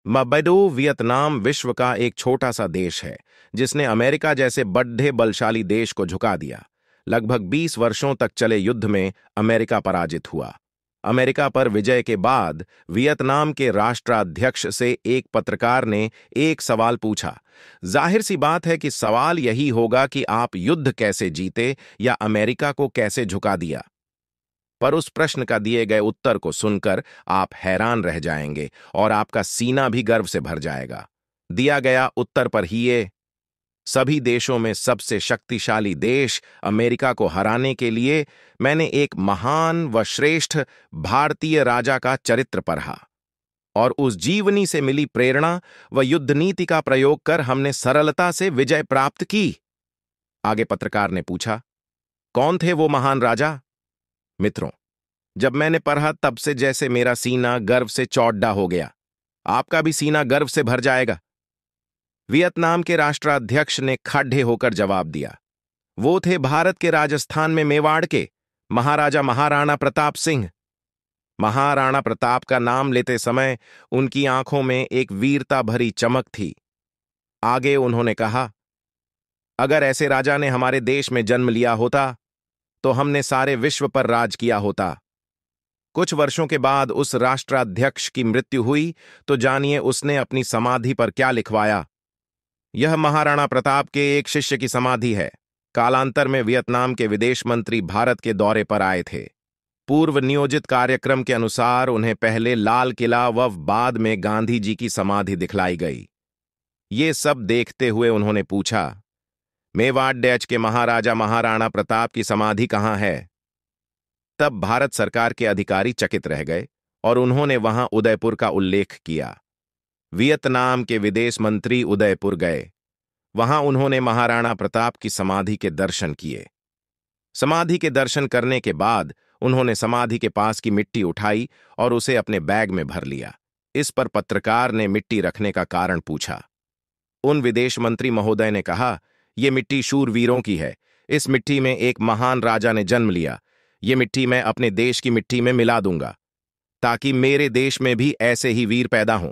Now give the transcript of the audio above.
मबेडो Vietnam विश्व का एक छोटा सा देश है जिसने अमेरिका जैसे बड़े बलशाली देश को झुका दिया। लगभग 20 वर्षों तक चले युद्ध में अमेरिका पराजित हुआ। अमेरिका पर विजय के बाद वियतनाम के राष्ट्राध्यक्ष से एक पत्रकार ने एक सवाल पूछा। जाहिर सी बात है कि सवाल यही होगा कि आप युद्ध कैसे जीते या अमेरिका को कैसे झुका दिया। पर उस प्रश्न का दिए गए उत्तर को सुनकर आप हैरान रह जाएंगे और आपका सीना भी गर्व से भर जाएगा। दिया गया उत्तर पर ही ये सभी देशों में सबसे शक्तिशाली देश अमेरिका को हराने के लिए मैंने एक महान व श्रेष्ठ भारतीय राजा का चरित्र पढ़ा और उस जीवनी से मिली प्रेरणा व युद्ध नीति का प्रयोग कर हमने सरलता से विजय प्राप्त की। आगे पत्रकार ने पूछा, कौन थे वो महान राजा? मित्रों, जब मैंने पढ़ा तब से जैसे मेरा सीना गर्व से चौड़ा हो गया। आपका भी सीना गर्व से भर जाएगा। वियतनाम के राष्ट्राध्यक्ष ने खड़े होकर जवाब दिया। वो थे भारत के राजस्थान में मेवाड़ के महाराजा महाराणा प्रताप सिंह। महाराणा प्रताप का नाम लेते समय उनकी आंखों में एक वीरता भरी चमक थी। आगे उन्होंने कहा, अगर ऐसे राजा ने हमारे देश में जन्म लिया होता तो हमने सारे विश्व पर राज किया होता। कुछ वर्षों के बाद उस राष्ट्राध्यक्ष की मृत्यु हुई तो जानिए उसने अपनी समाधि पर क्या लिखवाया। यह महाराणा प्रताप के एक शिष्य की समाधि है। कालांतर में वियतनाम के विदेश मंत्री भारत के दौरे पर आए थे। पूर्व नियोजित कार्यक्रम के अनुसार उन्हें पहले लाल किला व बाद में गांधी जी की समाधि दिखलाई गई। ये सब देखते हुए उन्होंने पूछा, मेवाड़ देश के महाराजा महाराणा प्रताप की समाधि कहाँ है? तब भारत सरकार के अधिकारी चकित रह गए और उन्होंने वहां उदयपुर का उल्लेख किया। वियतनाम के विदेश मंत्री उदयपुर गए। वहां उन्होंने महाराणा प्रताप की समाधि के दर्शन किए। समाधि के दर्शन करने के बाद उन्होंने समाधि के पास की मिट्टी उठाई और उसे अपने बैग में भर लिया। इस पर पत्रकार ने मिट्टी रखने का कारण पूछा। उन विदेश मंत्री महोदय ने कहा, ये मिट्टी शूरवीरों की है। इस मिट्टी में एक महान राजा ने जन्म लिया। ये मिट्टी मैं अपने देश की मिट्टी में मिला दूंगा ताकि मेरे देश में भी ऐसे ही वीर पैदा हों।